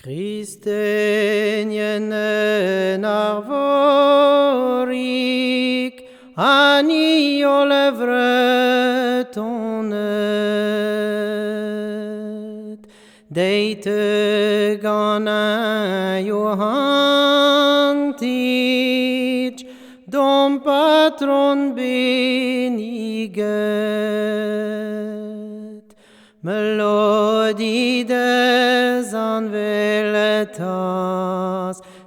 Christenien arvorik, ani olevre tonet, deite gana johantic, dom patron beniget, melodie des anveletas,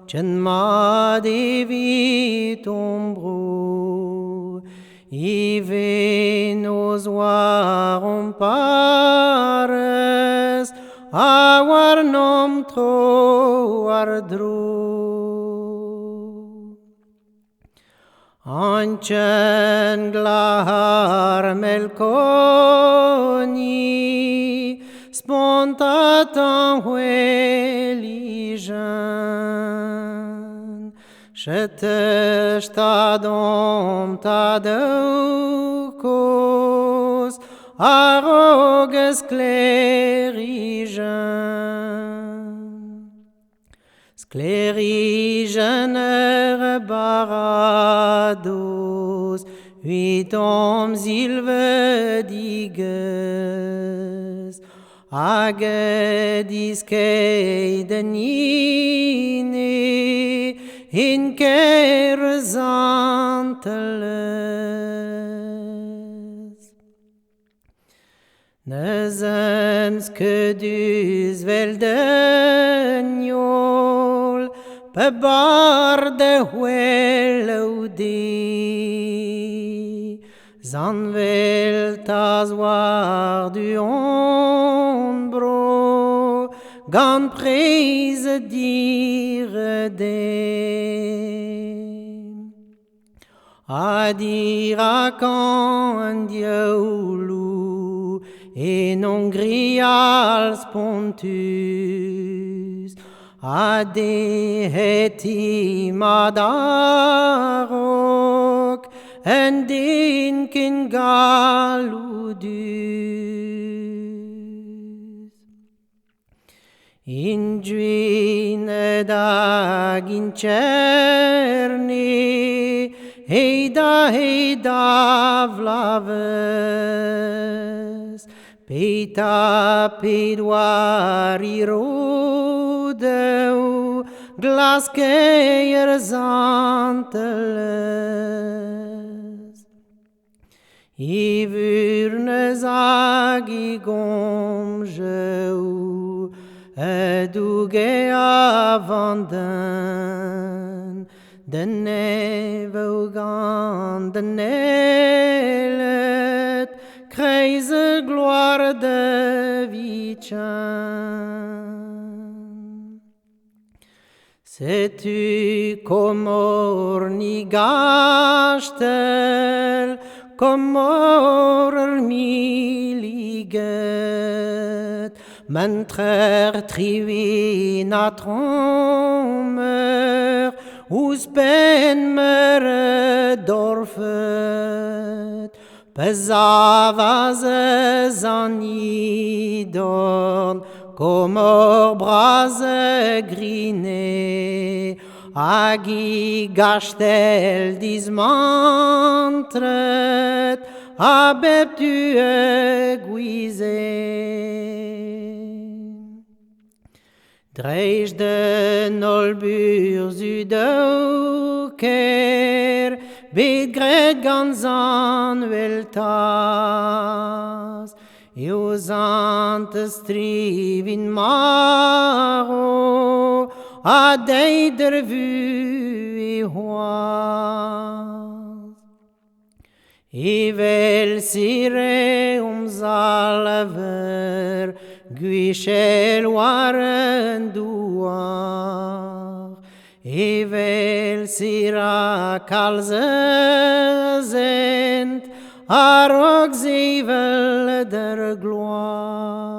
cen ma devit ombro, ive nos varum pares, awar nom tro ardro. Ancen glahar melconi, spontatam huelijan, shete stadom tadeucos, arroges clerijan. Sclerigener barados, vitom silvediges, agedis denine, in kerzanteles. Nezens que dus veldeniol, pe bar de huelodi, zan veltas war du ombro, gan prise dire de. Adira can dieulu, et non grials pontus, ade heti madarok, en dinkin galudus. In juine dag in cerni, heida vlaves, Peta pedoari rodeu, glas keier zanteles. Ivurne zagi gomjeu, eduge avanden, de neve gan de nelet, kreise gloire de vichan. Sais-tu comor ni gastel, comor miliget, mentrer trivina trommer, us ben mere dorfet, pesava zanidon, comor brase grine, agi gastel dismantret, abeb tu Dreich de nolbur zudoker, bet gret gans an veltas, eus antes trivin maro, a deider vu e hoas. Evel sire salver, guichel waren duar, evel sira kalzezent, arog zevel der gloire.